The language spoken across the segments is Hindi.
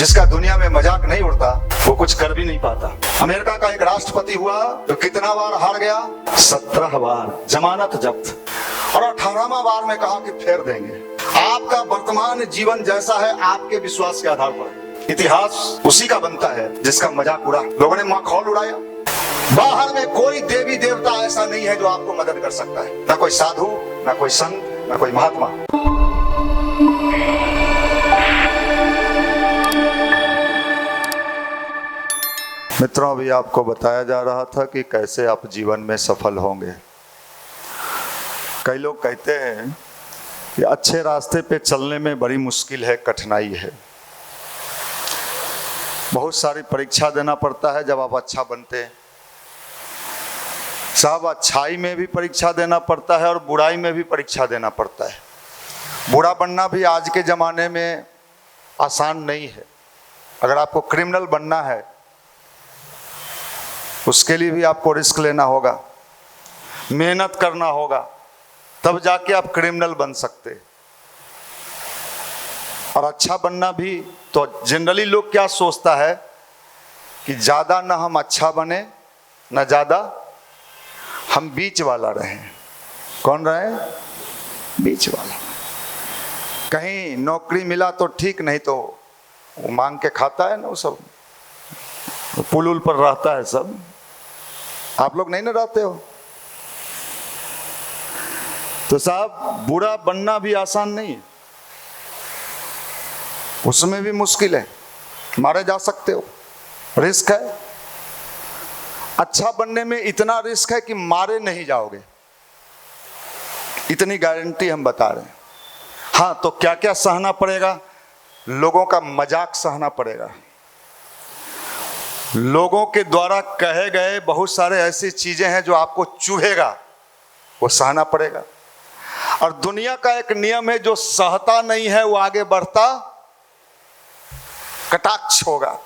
जिसका दुनिया में मजाक नहीं उड़ता वो कुछ कर भी नहीं पाता। अमेरिका का एक राष्ट्रपति हुआ जो कितना बार हार गया? 17 बार, जमानत जब्त, और 18वां बार में कहा कि फेर देंगे। आपका वर्तमान जीवन जैसा है आपके विश्वास के आधार पर। इतिहास उसी का बनता है जिसका मजाक उड़ा। लोगों ने माखौल उड़ाया। बाहर में कोई देवी देवता ऐसा नहीं है जो आपको मदद कर सकता है, ना कोई साधु, ना कोई संत, ना कोई महात्मा। मित्रों, अभी आपको बताया जा रहा था कि कैसे आप जीवन में सफल होंगे। कई लोग कहते हैं कि अच्छे रास्ते पे चलने में बड़ी मुश्किल है, कठिनाई है, बहुत सारी परीक्षा देना पड़ता है जब आप अच्छा बनते हैं। साहब, अच्छाई में भी परीक्षा देना पड़ता है और बुराई में भी परीक्षा देना पड़ता है। बुरा बनना भी आज के ज़माने में आसान नहीं है। अगर आपको क्रिमिनल बनना है उसके लिए भी आपको रिस्क लेना होगा, मेहनत करना होगा, तब जाके आप क्रिमिनल बन सकते। और अच्छा बनना भी, तो जनरली लोग क्या सोचता है कि ज़्यादा ना हम अच्छा बने ना ज़्यादा हम बीच वाला रहें। कौन रहे? बीच वाला। कहीं नौकरी मिला तो ठीक, नहीं तो वो मांग के खाता है ना, वो सब पुल उल पर रहता है सब। आप लोग नहीं ना रहते हो। तो साहब, बुरा बनना भी आसान नहीं है, उसमें भी मुश्किल है, मारे जा सकते हो, रिस्क है। अच्छा बनने में इतना रिस्क है कि मारे नहीं जाओगे, इतनी गारंटी हम बता रहे हैं। हाँ, तो क्या क्या सहना पड़ेगा? लोगों का मजाक सहना पड़ेगा, लोगों के द्वारा कहे गए बहुत सारे ऐसी चीजें हैं जो आपको चुभेगा, वो सहना पड़ेगा। और दुनिया का एक नियम है, जो सहता नहीं है वो आगे बढ़ता कटाक्ष होगा।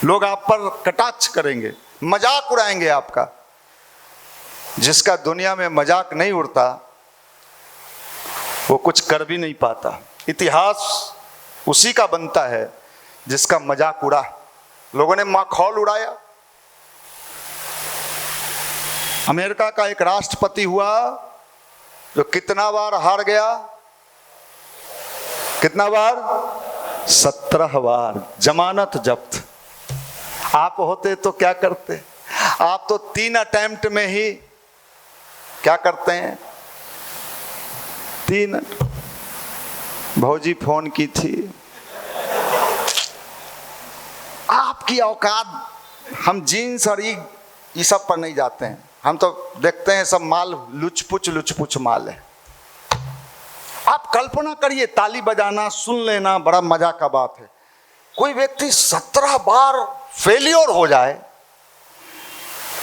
लोग आप पर कटाक्ष करेंगे, मजाक उड़ाएंगे आपका। जिसका दुनिया में मजाक नहीं उड़ता वो कुछ कर भी नहीं पाता। इतिहास उसी का बनता है जिसका मजाक उड़ा। लोगों ने माखौल उड़ाया। अमेरिका का एक राष्ट्रपति हुआ जो कितना बार हार गया? कितना बार? 17 बार, जमानत जब्त। आप होते तो क्या करते? आप तो 3 अटेम्प्ट में ही क्या करते हैं? 3। भौजी फोन की थी। आपकी औकात, हम जीन्स और ये सब पर नहीं जाते हैं। हम तो देखते हैं सब माल लुच-पुच माल है। आप कल्पना करिए, ताली बजाना, सुन लेना बड़ा मजा का बात है। कोई व्यक्ति 17 बार फेलियर हो जाए,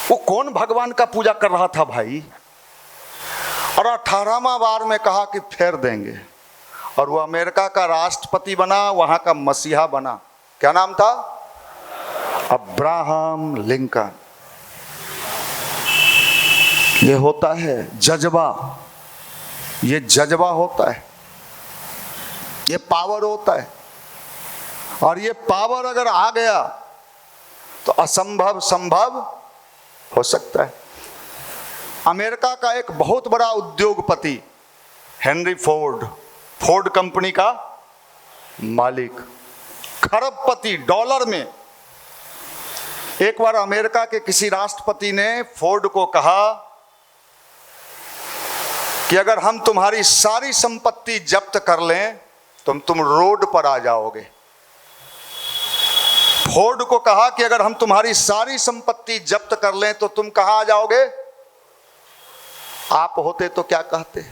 वो कौन भगवान का पूजा कर रहा था भाई? और 18वां बार में कहा कि फेर देंगे, और वो अमेरिका का राष्ट्रपति बना, वहां का मसीहा बना। क्या नाम था? Abraham Lincoln. ये होता है जज्बा, ये जज्बा होता है, ये पावर होता है। और ये पावर अगर आ गया तो असंभव संभव हो सकता है। अमेरिका का एक बहुत बड़ा उद्योगपति हेनरी फोर्ड, फोर्ड कंपनी का मालिक, खरबपति डॉलर में। एक बार अमेरिका के किसी राष्ट्रपति ने फोर्ड को कहा कि अगर हम तुम्हारी सारी संपत्ति जब्त कर लें तो तुम रोड पर आ जाओगे। फोर्ड को कहा कि अगर हम तुम्हारी सारी संपत्ति जब्त कर लें तो तुम कहां आ जाओगे? आप होते तो क्या कहते?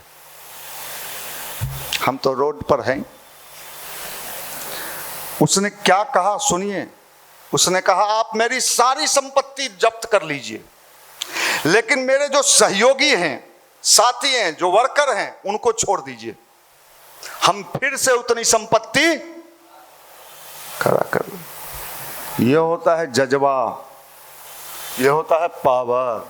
हम तो रोड पर हैं। उसने क्या कहा सुनिए। उसने कहा, आप मेरी सारी संपत्ति जब्त कर लीजिए, लेकिन मेरे जो सहयोगी हैं, साथी हैं, जो वर्कर हैं, उनको छोड़ दीजिए। हम फिर से उतनी संपत्ति खड़ा कर लें। यह होता है जज्बा, यह होता है पावर।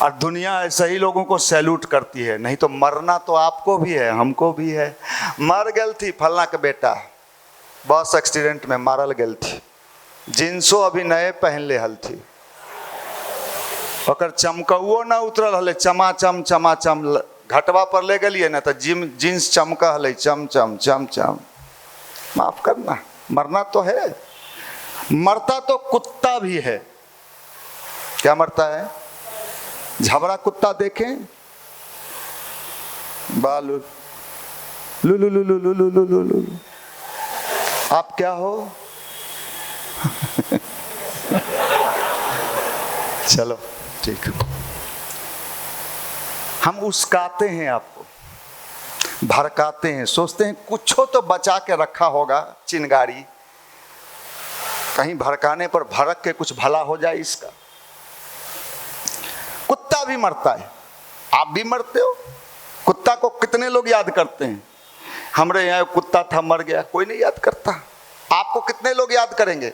और दुनिया ऐसे ही लोगों को सैल्यूट करती है। नहीं तो मरना तो आपको भी है, हमको भी है। मर गई थी फलना के बेटा, बस एक्सीडेंट में मारल गेल थी। जींसो अभी नए पहन ले हल थी, ओकर चमकौओ ना उतरल हले, चमाचम चमाचम। घटवा पर ले गलिए ना तो जींस चमका हले, चम चम चम चम। माफ करना, मरना तो है, मरता तो कुत्ता भी है। क्या मरता है? झबरा कुत्ता देखें, बालू लू लू लू लू लू लू लू लू लू। आप क्या हो? चलो ठीक, हम उस्काते हैं आपको, भड़काते हैं, सोचते हैं कुछ तो बचा के रखा होगा चिंगारी, कहीं भड़काने पर भड़क के कुछ भला हो जाए इसका। कुत्ता भी मरता है, आप भी मरते हो। कुत्ता को कितने लोग याद करते हैं? हमारे यहाँ कुत्ता था मर गया, कोई नहीं याद करता। आपको कितने लोग याद करेंगे?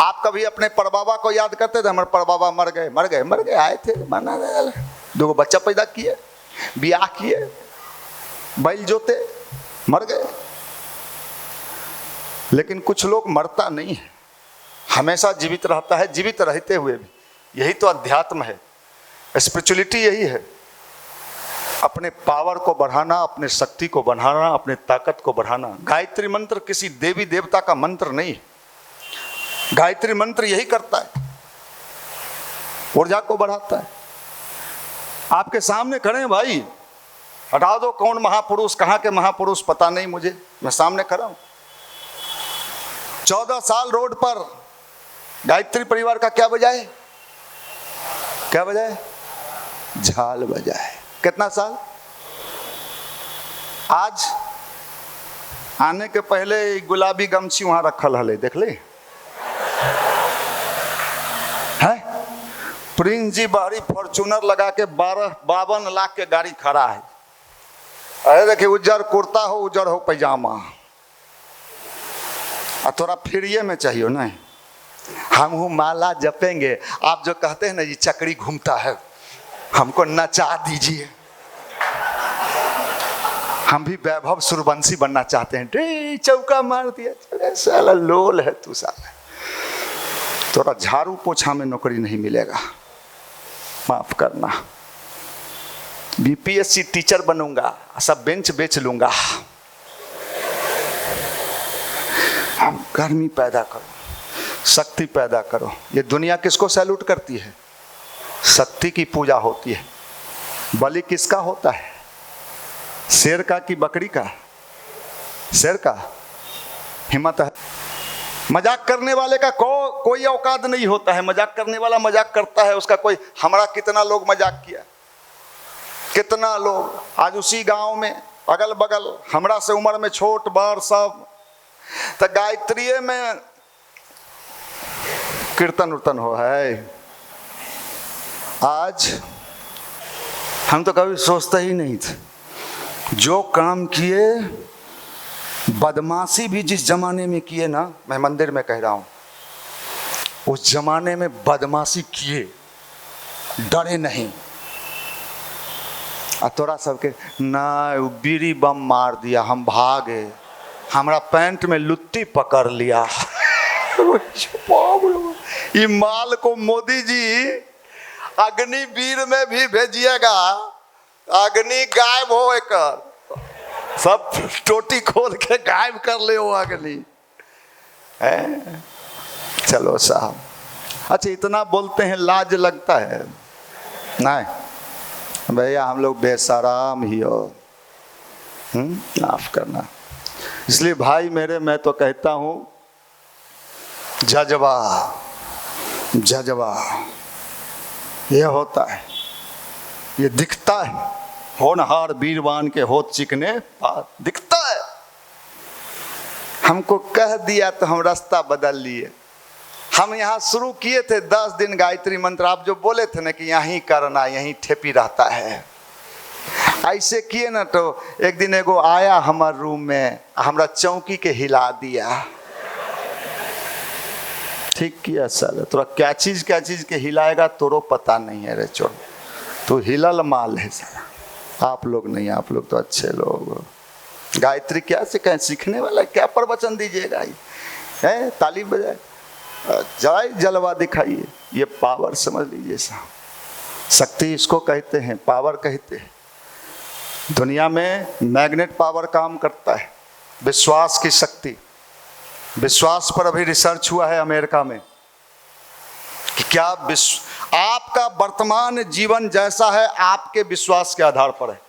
आप कभी अपने परबाबा को याद करते थे? हमारे परबाबा मर गए, मर गए, मर गए, आए थे, मरना, 2 बच्चा पैदा किए, ब्याह किए, बैल जोते, मर गए। लेकिन कुछ लोग मरता नहीं है, हमेशा जीवित रहता है, जीवित रहते हुए भी। यही तो अध्यात्म है, स्पिरिचुअलिटी यही है। अपने पावर को बढ़ाना, अपने शक्ति को बढ़ाना, अपने ताकत को बढ़ाना। गायत्री मंत्र किसी देवी देवता का मंत्र नहीं है, गायत्री मंत्र यही करता है, ऊर्जा को बढ़ाता है। आपके सामने खड़े हैं भाई, हटा दो कौन महापुरुष, कहाँ के महापुरुष पता नहीं मुझे, मैं सामने खड़ा हूं। 14 साल रोड पर गायत्री परिवार का क्या बजाए? क्या बजाए? झाल बजाए। कितना साल? आज आने के पहले गुलाबी गमछी वहां रखल हले, देख ले है। प्रिंस जी बाहरी फॉर्चूनर लगा के 52 लाख के गाड़ी खड़ा है। अरे देखिए, उज्जर कुर्ता हो, उज्जर हो पैजामा, और थोड़ा फ्रीए में चाहिए ना। हम हूँ माला जपेंगे, आप जो कहते हैं ना ये चक्री घूमता है, हमको नचा दीजिए। हम भी वैभव सूर्यवंशी बनना चाहते हैं। डे चौका मार दिया, साला लोल है तू साला। थोड़ा झाड़ू पोछा में नौकरी नहीं मिलेगा, माफ करना। बीपीएससी टीचर बनूंगा, सब बेंच बेच लूंगा। हम गर्मी पैदा करो, शक्ति पैदा करो। ये दुनिया किसको सैल्यूट करती है? शक्ति की पूजा होती है। बलि किसका होता है? शेर का कि बकरी का? शेर का। हिम्मत है। मजाक करने वाले का कोई औकात नहीं होता है। मजाक करने वाला मजाक करता है, उसका कोई। हमारा कितना लोग मजाक किया, कितना लोग आज उसी गांव में अगल बगल, हमरा से उम्र में छोट बड़ सब, तो गायत्री में कीर्तन उर्तन हो है। आज हम तो कभी सोचते ही नहीं थे। जो काम किए, बदमाशी भी जिस जमाने में किए ना, मैं मंदिर में कह रहा हूं, उस जमाने में बदमाशी किए, डरे नहीं। और तोरा सबके ना बीड़ी बम मार दिया, हम भागे, हमारा पैंट में लुत्ती पकड़ लिया। ये माल को मोदी जी अग्निवीर में भी भेजिएगा, अग्नि गायब हो, एक सब टोटी खोल के गायब कर ले वो अग्नि। चलो साहब, अच्छा इतना बोलते हैं, लाज लगता है? नहीं भैया, हम लोग बेशराम ही हो, माफ करना। इसलिए भाई मेरे, मैं तो कहता हूं जज्बा, जज्बा ये होता है, ये दिखता है। होनहार वीरवान के होत चिकने दिखता है। हमको कह दिया तो हम रास्ता बदल लिए। हम यहाँ शुरू किए थे 10 दिन गायत्री मंत्र, आप जो बोले थे ना कि यहीं करना, यहीं ठेपी रहता है, ऐसे किए ना। तो एक दिन एगो आया हमारे रूम में, हमरा चौकी के हिला दिया। ठीक किया साले, तोरा क्या चीज के हिलाएगा तोरो पता नहीं है रे चोर, तू हिलल माल है साला। आप लोग नहीं, आप लोग तो अच्छे लोग हो। गायत्री क्या सिखाएं, सीखने वाला क्या प्रवचन दीजिएगा, है ताली बजाए, जरा जलवा दिखाइए, ये पावर समझ लीजिए साहब। शक्ति इसको कहते हैं, पावर कहते हैं। दुनिया में मैग्नेट पावर काम करता है, विश्वास की शक्ति। विश्वास पर अभी रिसर्च हुआ है अमेरिका में कि क्या आपका वर्तमान जीवन जैसा है आपके विश्वास के आधार पर है।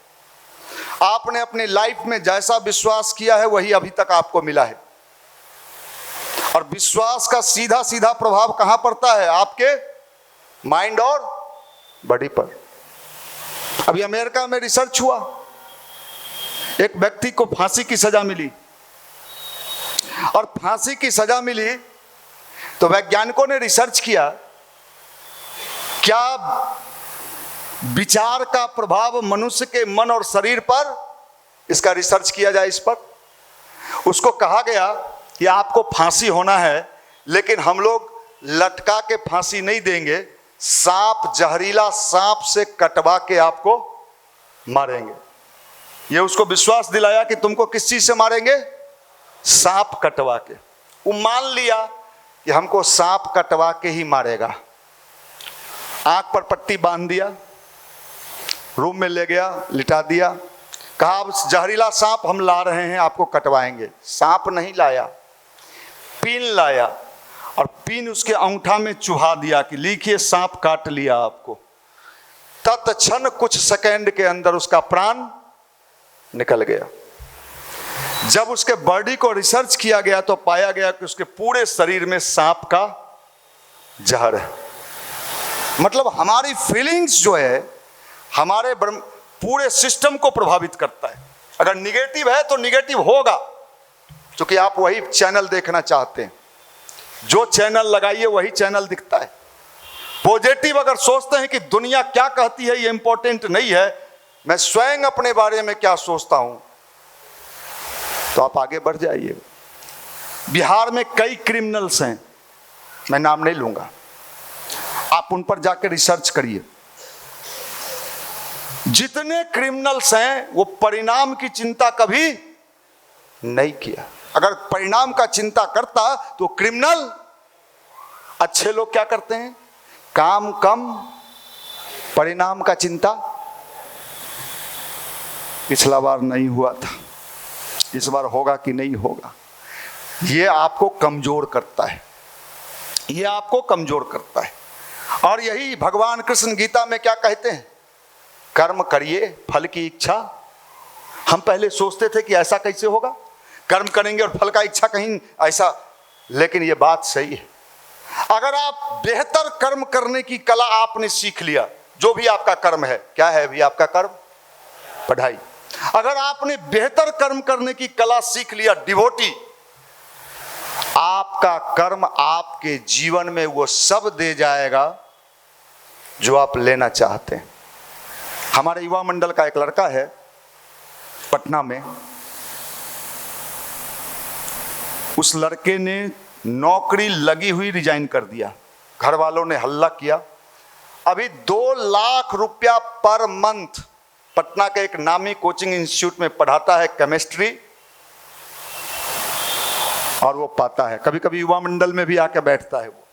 आपने अपनी लाइफ में जैसा विश्वास किया है वही अभी तक आपको मिला है। और विश्वास का सीधा सीधा प्रभाव कहां पड़ता है? आपके माइंड और बॉडी पर। अभी अमेरिका में रिसर्च हुआ, एक व्यक्ति को फांसी की सजा मिली, और फांसी की सजा मिली तो वैज्ञानिकों ने रिसर्च किया क्या विचार का प्रभाव मनुष्य के मन और शरीर पर, इसका रिसर्च किया जाए इस पर। उसको कहा गया कि आपको फांसी होना है, लेकिन हम लोग लटका के फांसी नहीं देंगे, सांप, जहरीला सांप से कटवा के आपको मारेंगे। ये उसको विश्वास दिलाया कि तुमको किस चीज से मारेंगे? सांप कटवा के। वो मान लिया कि हमको सांप कटवा के ही मारेगा। आंख पर पट्टी बांध दिया, रूम में ले गया, लिटा दिया, कहा अब जहरीला सांप हम ला रहे हैं, आपको कटवाएंगे। सांप नहीं लाया, पीन लाया, और पीन उसके अंगूठा में चुभा दिया कि लिखिए सांप काट लिया आपको। तत्क्षण कुछ सेकंड के अंदर उसका प्राण निकल गया। जब उसके बॉडी को रिसर्च किया गया तो पाया गया कि उसके पूरे शरीर में सांप का जहर है। मतलब हमारी फीलिंग्स जो है हमारे पूरे सिस्टम को प्रभावित करता है। अगर निगेटिव है तो निगेटिव होगा, क्योंकि आप वही चैनल देखना चाहते हैं, जो चैनल लगाइए वही चैनल दिखता है। पॉजिटिव अगर सोचते हैं कि दुनिया क्या कहती है ये इंपॉर्टेंट नहीं है, मैं स्वयं अपने बारे में क्या सोचता हूं, तो आप आगे बढ़ जाइए। बिहार में कई क्रिमिनल्स हैं, मैं नाम नहीं लूंगा, आप उन पर जाकर रिसर्च करिए। जितने क्रिमिनल्स हैं वो परिणाम की चिंता कभी नहीं किया। अगर परिणाम का चिंता करता तो क्रिमिनल, अच्छे लोग क्या करते हैं? काम कम, परिणाम का चिंता। पिछला बार नहीं हुआ था, इस बार होगा कि नहीं होगा। ये आपको कमजोर करता है, ये आपको कमजोर करता है। और यही भगवान कृष्ण गीता में क्या कहते हैं? कर्म करिए, फल की इच्छा। हम पहले सोचते थे कि ऐसा कैसे होगा, कर्म करेंगे और फल का इच्छा कहीं ऐसा, लेकिन ये बात सही है। अगर आप बेहतर कर्म करने की कला आपने सीख लिया, जो भी आपका कर्म है, क्या है अभी आपका कर्म? पढ़ाई। अगर आपने बेहतर कर्म करने की कला सीख लिया, डिवोटी, आपका कर्म आपके जीवन में वो सब दे जाएगा जो आप लेना चाहते हैं। हमारे युवा मंडल का एक लड़का है पटना में, उस लड़के ने नौकरी लगी हुई रिजाइन कर दिया, घर वालों ने हल्ला किया। अभी 2 लाख रुपया पर मंथ पटना के एक नामी कोचिंग इंस्टीट्यूट में पढ़ाता है केमिस्ट्री, और वो पाता है। कभी कभी युवा मंडल में भी आके बैठता है वो।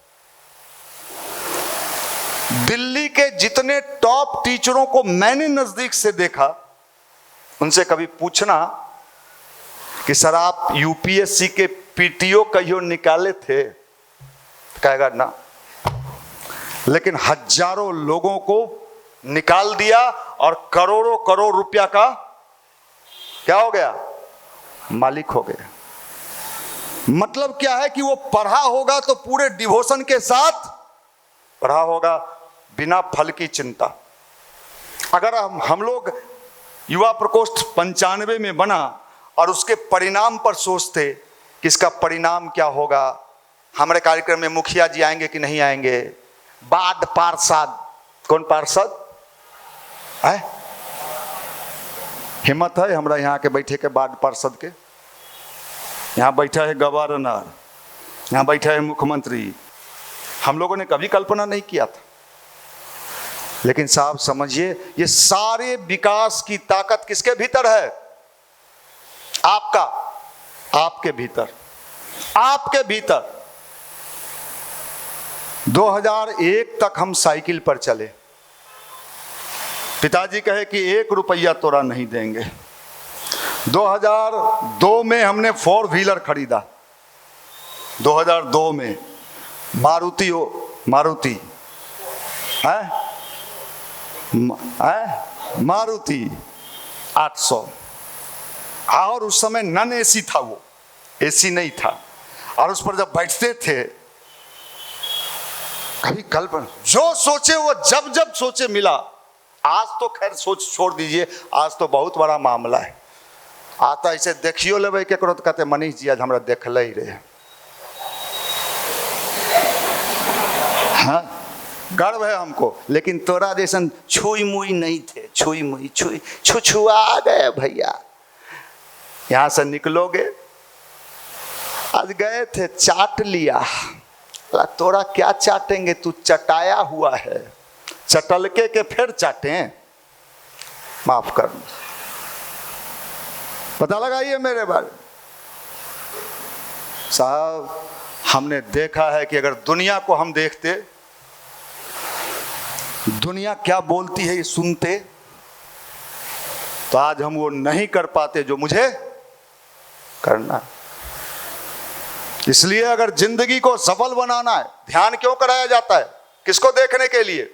दिल्ली के जितने टॉप टीचरों को मैंने नजदीक से देखा, उनसे कभी पूछना कि सर आप यूपीएससी के पीटीओ कहियो निकाले थे, कहेगा ना, लेकिन हजारों लोगों को निकाल दिया और करोड़ों करोड़ रुपया का क्या हो गया? मालिक हो गया। मतलब क्या है कि वो पढ़ा होगा तो पूरे डिवोशन के साथ पढ़ा होगा, बिना फल की चिंता। अगर हम लोग युवा प्रकोष्ठ 95 में बना और उसके परिणाम पर सोचते कि इसका परिणाम क्या होगा, हमारे कार्यक्रम में मुखिया जी आएंगे कि नहीं आएंगे, वार्ड पार्षद, कौन पार्षद है? हिम्मत है हमारा यहाँ के बैठे के वार्ड पार्षद के? यहाँ बैठा है गवर्नर, यहाँ बैठा है मुख्यमंत्री। हम लोगों ने कभी कल्पना नहीं किया था। लेकिन साहब समझिए, ये सारे विकास की ताकत किसके भीतर है? आपका, आपके भीतर, आपके भीतर। 2001 तक हम साइकिल पर चले, पिताजी कहे कि 1 रुपया तोरा नहीं देंगे। 2002 में हमने 4 व्हीलर खरीदा, 2002 में मारुति मारुति 800, और उस समय नॉन एसी था, वो एसी नहीं था, और उस पर जब बैठते थे कभी कल्पना, जो सोचे वो जब जब सोचे मिला। आज तो खैर सोच छोड़ दीजिए, आज तो बहुत बड़ा मामला है। आता इसे देखियो लेबै केकरो तो कहते मनीष जी आज हमरा देखल ही रहे। हाँ, गर्व है हमको, लेकिन तोरा जैसन छुई मुई नहीं थे, छुई मुई छुआ गए भैया। यहां से निकलोगे, आज गए थे चाट लिया, तोरा क्या चाटेंगे, तू चटाया हुआ है, चटलके के फिर चाटें, माफ कर। पता लगाइए मेरे बारे में साहब। हमने देखा है कि अगर दुनिया को हम देखते, दुनिया क्या बोलती है ये सुनते, तो आज हम वो नहीं कर पाते जो मुझे करना। इसलिए अगर जिंदगी को सफल बनाना है, ध्यान क्यों कराया जाता है? किसको देखने के लिए?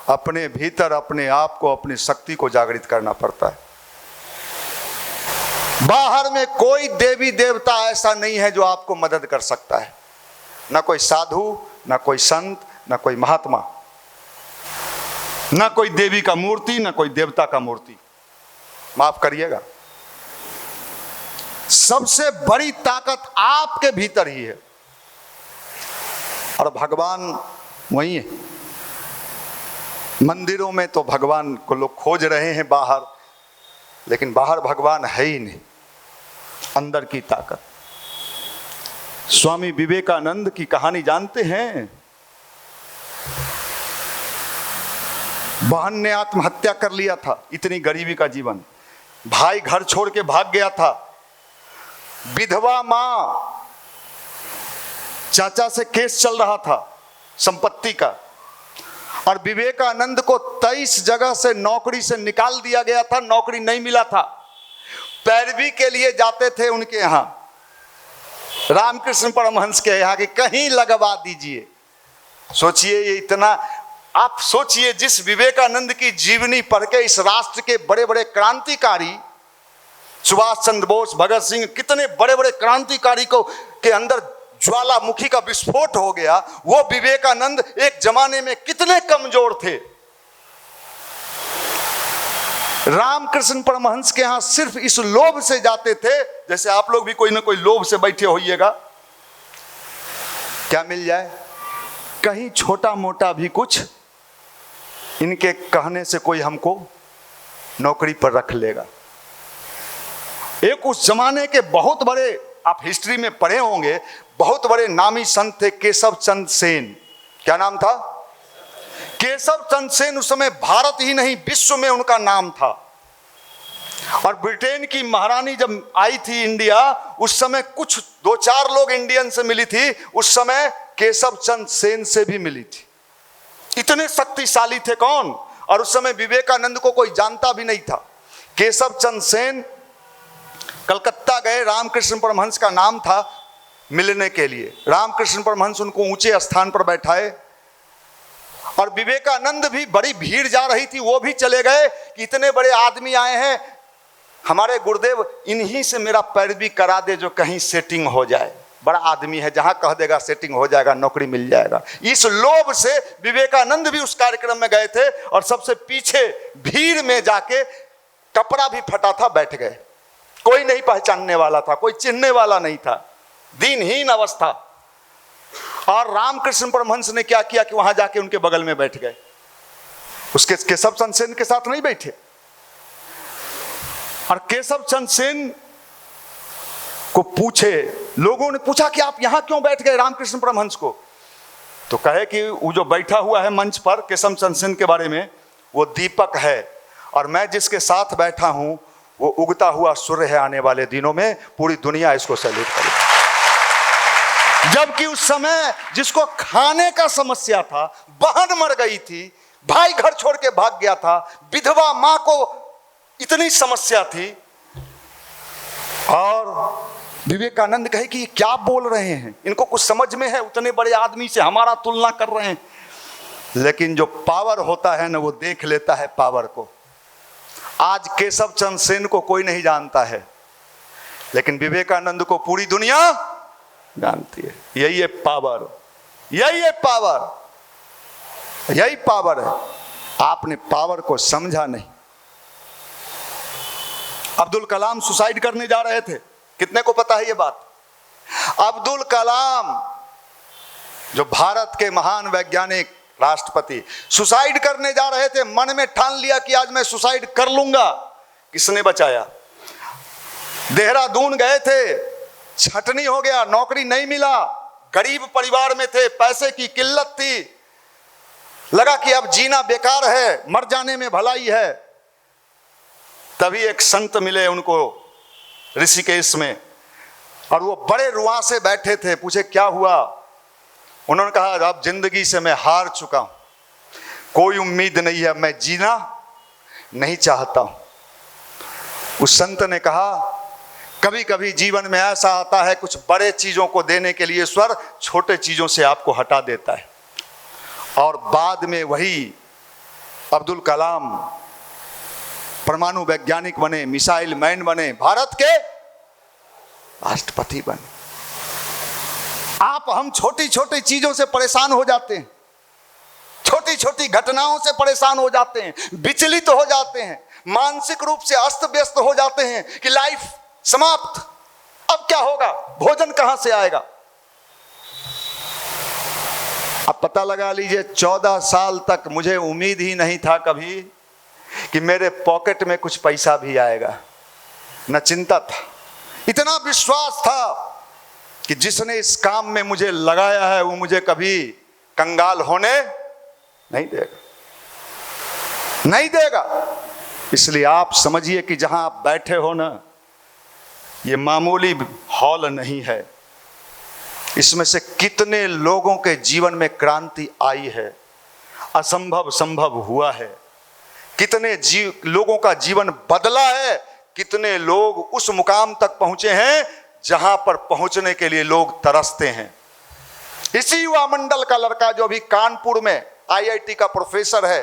अपने भीतर अपने आप को, अपनी शक्ति को जागृत करना पड़ता है। बाहर में कोई देवी देवता ऐसा नहीं है जो आपको मदद कर सकता है, ना कोई साधु, ना कोई संत, ना कोई महात्मा, ना कोई देवी का मूर्ति, ना कोई देवता का मूर्ति। माफ करिएगा, सबसे बड़ी ताकत आपके भीतर ही है, और भगवान वही है। मंदिरों में तो भगवान को लोग खोज रहे हैं बाहर, लेकिन बाहर भगवान है ही नहीं, अंदर की ताकत। स्वामी विवेकानंद की कहानी जानते हैं? बहन ने आत्महत्या कर लिया था, इतनी गरीबी का जीवन, भाई घर छोड़ के भाग गया था, विधवा मां, चाचा से केस चल रहा था संपत्ति का, और विवेकानंद को 23 जगह से नौकरी से निकाल दिया गया था, नौकरी नहीं मिला था। पैरवी के लिए जाते थे उनके यहां, रामकृष्ण परमहंस के यहां, कि कहीं लगवा दीजिए। सोचिए ये इतना, आप सोचिए जिस विवेकानंद की जीवनी पढ़ के इस राष्ट्र के बड़े बड़े क्रांतिकारी, सुभाष चंद्र बोस, भगत सिंह, कितने बड़े बड़े क्रांतिकारी को के अंदर ज्वालामुखी का विस्फोट हो गया, वो विवेकानंद एक जमाने में कितने कमजोर थे। रामकृष्ण परमहंस के यहां सिर्फ इस लोभ से जाते थे, जैसे आप लोग भी कोई ना कोई लोभ से बैठे होइएगा, क्या मिल जाए, कहीं छोटा मोटा भी कुछ, इनके कहने से कोई हमको नौकरी पर रख लेगा। एक उस जमाने के बहुत बड़े, आप हिस्ट्री में पढ़े होंगे, बहुत बड़े नामी संत थे केशव चंद्र सेन। क्या नाम था? केशव चंद्र सेन। उस समय भारत ही नहीं विश्व में उनका नाम था। और ब्रिटेन की महारानी जब आई थी इंडिया, उस समय कुछ 2-4 लोग इंडियन से मिली थी, उस समय केशव चंद्र सेन से भी मिली थी। इतने शक्तिशाली थे कौन, और उस समय विवेकानंद को कोई जानता भी नहीं था। केशव चंद्र सेन कलकत्ता गए, रामकृष्ण परमहंस का नाम था, मिलने के लिए। रामकृष्ण परमहंस उनको ऊंचे स्थान पर बैठाए, और विवेकानंद भी, बड़ी भीड़ जा रही थी, वो भी चले गए कि इतने बड़े आदमी आए हैं, हमारे गुरुदेव इन्हीं से मेरा पैरवी करा दे जो कहीं सेटिंग हो जाए, बड़ा आदमी है, जहां कह देगा सेटिंग हो जाएगा, नौकरी मिल जाएगा। इस लोभ से विवेकानंद भी उस कार्यक्रम में गए थे, और सबसे पीछे भीड़ में जाके कपड़ा भी फटा था, बैठ गए। कोई नहीं पहचानने वाला था, कोई चिन्हने वाला नहीं था, दीनहीन अवस्था। और रामकृष्ण परमहंस ने क्या किया कि वहां जाके उनके बगल में बैठ गए। उसके केशव चंद्र सेन के साथ नहीं बैठे। और केशव चंद्र सेन को पूछे, लोगों ने पूछा कि आप यहां क्यों बैठ गए रामकृष्ण परमहंस को? तो कहे कि वो जो बैठा हुआ है मंच पर केशव चंद्र सेन के बारे में, वो दीपक है, और मैं जिसके साथ बैठा हूं वो उगता हुआ सूर्य है आने वाले दिनों में, पूरी दुनिया इसको सैल्यूट करेगी। जबकि उस समय जिसको खाने का समस्या था, बहन मर गई थी, भाई घर छोड़ के भाग गया था, विधवा मां को इतनी समस्या थी, और विवेकानंद कहे कि ये क्या बोल रहे हैं, इनको कुछ समझ में है, उतने बड़े आदमी से हमारा तुलना कर रहे हैं। लेकिन जो पावर होता है ना, वो देख लेता है पावर को। आज केशव चंद्र सेन को कोई नहीं जानता है, लेकिन विवेकानंद को पूरी दुनिया जानती है। यही है पावर, यही है पावर, यही पावर है। आपने पावर को समझा नहीं। अब्दुल कलाम सुसाइड करने जा रहे थे, कितने को पता है ये बात? अब्दुल कलाम जो भारत के महान वैज्ञानिक, राष्ट्रपति, सुसाइड करने जा रहे थे। मन में ठान लिया कि आज मैं सुसाइड कर लूंगा। किसने बचाया? देहरादून गए थे, छटनी हो गया, नौकरी नहीं मिला, गरीब परिवार में थे, पैसे की किल्लत थी, लगा कि अब जीना बेकार है, मर जाने में भलाई है। तभी एक संत मिले उनको ऋषिकेश में, और वो बड़े रुआ से बैठे थे। पूछे क्या हुआ? उन्होंने कहा अब जिंदगी से मैं हार चुका हूं, कोई उम्मीद नहीं है, मैं जीना नहीं चाहता हूं। उस संत ने कहा कभी कभी जीवन में ऐसा आता है, कुछ बड़े चीजों को देने के लिए ईश्वर छोटे चीजों से आपको हटा देता है। और बाद में वही अब्दुल कलाम परमाणु वैज्ञानिक बने, मिसाइल मैन बने, भारत के राष्ट्रपति बने। हम छोटी छोटी चीजों से परेशान हो जाते हैं, छोटी छोटी घटनाओं से परेशान हो जाते हैं, विचलित हो जाते हैं, मानसिक रूप से अस्त व्यस्त हो जाते हैं कि लाइफ समाप्त, अब क्या होगा, भोजन कहां से आएगा। अब पता लगा लीजिए, 14 साल तक मुझे उम्मीद ही नहीं था कभी कि मेरे पॉकेट में कुछ पैसा भी आएगा, न चिंता था। इतना विश्वास था कि जिसने इस काम में मुझे लगाया है वो मुझे कभी कंगाल होने नहीं देगा, नहीं देगा। इसलिए आप समझिए कि जहां आप बैठे हो ना, ये मामूली हॉल नहीं है। इसमें से कितने लोगों के जीवन में क्रांति आई है, असंभव संभव हुआ है, कितने लोगों का जीवन बदला है, कितने लोग उस मुकाम तक पहुंचे हैं जहां पर पहुंचने के लिए लोग तरसते हैं। इसी युवा मंडल का लड़का जो अभी कानपुर में आईआईटी का प्रोफेसर है,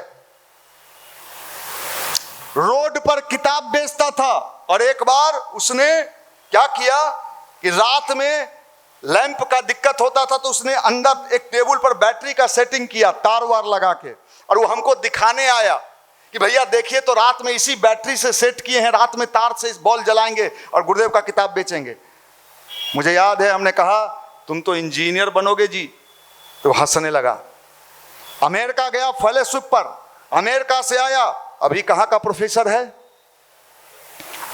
रोड पर किताब बेचता था, और एक बार उसने क्या किया कि रात में लैंप का दिक्कत होता था, तो उसने अंदर एक टेबल पर बैटरी का सेटिंग किया तार वार लगा के, और वो हमको दिखाने आया कि भैया देखिए तो रात में इसी बैटरी से सेट किए हैं, रात में तार से इस बॉल जलाएंगे और गुरुदेव का किताब बेचेंगे। मुझे याद है हमने कहा तुम तो इंजीनियर बनोगे जी, तो हंसने लगा। अमेरिका गया फेलोशिप पर, अमेरिका से आया, अभी कहाँ का प्रोफेसर है,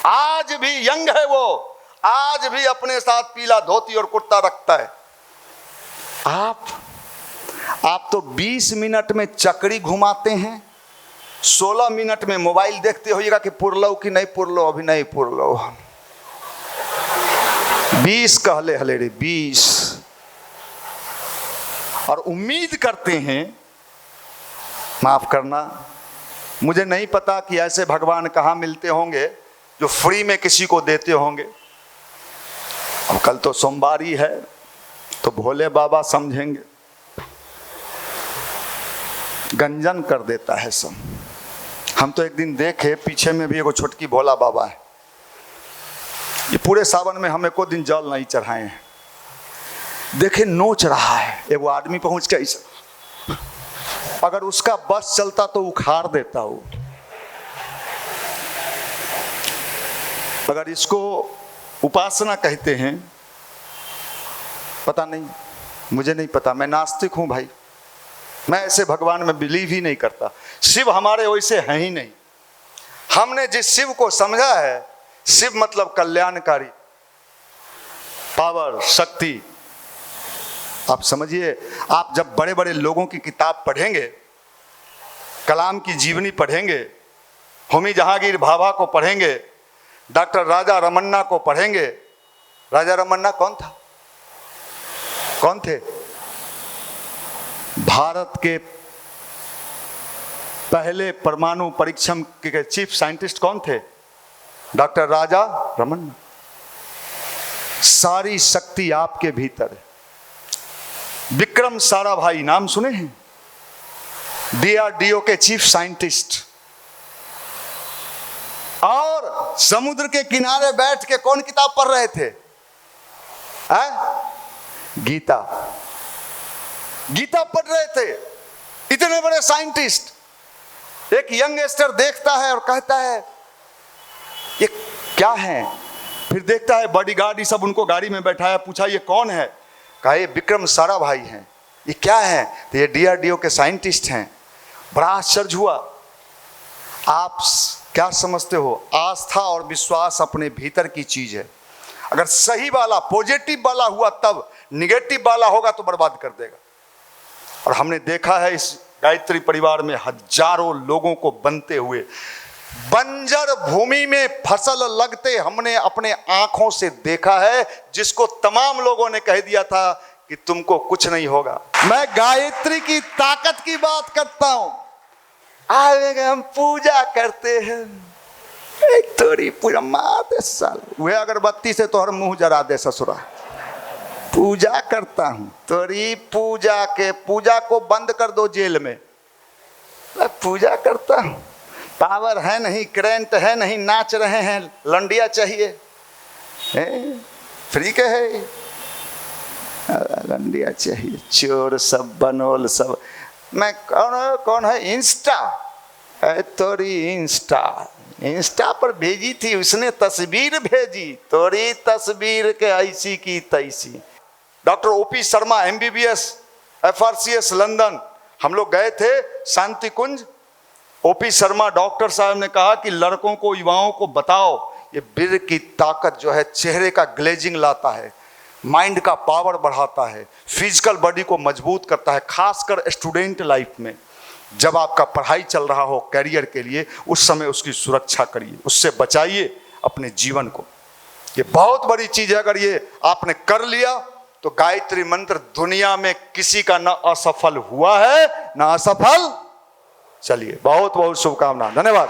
आज भी यंग है वो, आज भी अपने साथ पीला धोती और कुर्ता रखता है। आप तो 20 मिनट में चक्री घुमाते हैं, 16 मिनट में मोबाइल देखते होइएगा कि पुरलो कि नहीं पुरलो, अभी नहीं पुरलो। 20 कहले हले रे 20, और उम्मीद करते हैं, माफ करना, मुझे नहीं पता कि ऐसे भगवान कहाँ मिलते होंगे जो फ्री में किसी को देते होंगे। अब कल तो सोमवारी है, तो भोले बाबा समझेंगे, गंजन कर देता है सब। हम तो एक दिन देखे पीछे में भी एगो छोटकी भोला बाबा है, ये पूरे सावन में हम एको दिन जल नहीं चढ़ाए हैं। देखे नोच रहा है, एगो आदमी पहुंच के ऐसा, अगर उसका बस चलता तो उखाड़ देता वो। अगर इसको उपासना कहते हैं, पता नहीं, मुझे नहीं पता, मैं नास्तिक हूं भाई, मैं ऐसे भगवान में बिलीव ही नहीं करता। शिव हमारे वैसे हैं ही नहीं। हमने जिस शिव को समझा है, शिव मतलब कल्याणकारी, पावर, शक्ति। आप समझिए, आप जब बड़े बड़े लोगों की किताब पढ़ेंगे, कलाम की जीवनी पढ़ेंगे, होमी जहांगीर भाभा को पढ़ेंगे, डॉक्टर राजा रमन्ना को पढ़ेंगे। राजा रमन्ना कौन था? कौन थे? भारत के पहले परमाणु परीक्षण के चीफ साइंटिस्ट कौन थे? डॉक्टर राजा रमन्ना। सारी शक्ति आपके भीतर है। विक्रम साराभाई नाम सुने हैं? DRDO के चीफ साइंटिस्ट। और समुद्र के किनारे बैठ के कौन किताब पढ़ रहे थे? गीता। गीता पढ़ रहे थे इतने बड़े साइंटिस्ट। एक यंगस्टर देखता है और कहता है ये क्या है? फिर देखता है बॉडीगार्ड ये सब उनको गाड़ी में बैठाया, पूछा ये कौन है? कहा ये विक्रम साराभाई हैं। ये क्या है? तो ये DRDO के साइंटिस्ट हैं। बड़ा आश्चर्य हुआ। आप क्या समझते हो? आस्था और विश्वास अपने भीतर की चीज है। अगर सही वाला पॉजिटिव वाला हुआ तब, निगेटिव वाला होगा तो बर्बाद कर देगा। और हमने देखा है इस गायत्री परिवार में हजारों लोगों को बनते हुए, बंजर भूमि में फसल लगते हमने अपने आंखों से देखा है, जिसको तमाम लोगों ने कह दिया था कि तुमको कुछ नहीं होगा। मैं गायत्री की ताकत की बात करता हूं। आगे हम पूजा करते हैं, एक थोड़ी पूजा माते साल वह अगरबत्ती से तोहर मुंह जरा दे ससुरा। पूजा करता हूं, तोरी पूजा को बंद कर दो जेल में। मैं पूजा करता हूं, पावर है नहीं, करंट है नहीं, नाच रहे हैं, लंडिया चाहिए, फ्री के है, लंडिया चाहिए, चोर सब बनोल सब। मैं कौन है? इंस्टा। तोरी इंस्टा पर भेजी थी उसने तस्वीर भेजी, तोरी तस्वीर के ऐसी की तैसी। Doctor OP Sharma MBBS FRCS London, हम लोग गए थे शांति कुंज। OP शर्मा डॉक्टर साहब ने कहा कि लड़कों को, युवाओं को बताओ ये बिर की ताकत जो है चेहरे का ग्लेजिंग लाता है, माइंड का पावर बढ़ाता है, फिजिकल बॉडी को मजबूत करता है। खासकर स्टूडेंट लाइफ में जब आपका पढ़ाई चल रहा हो करियर के लिए, उस समय उसकी सुरक्षा करिए, उससे बचाइए अपने जीवन को। ये बहुत बड़ी चीज है। अगर ये आपने कर लिया तो गायत्री मंत्र दुनिया में किसी का न असफल हुआ है न असफल। चलिए, बहुत बहुत शुभकामनाएं, धन्यवाद।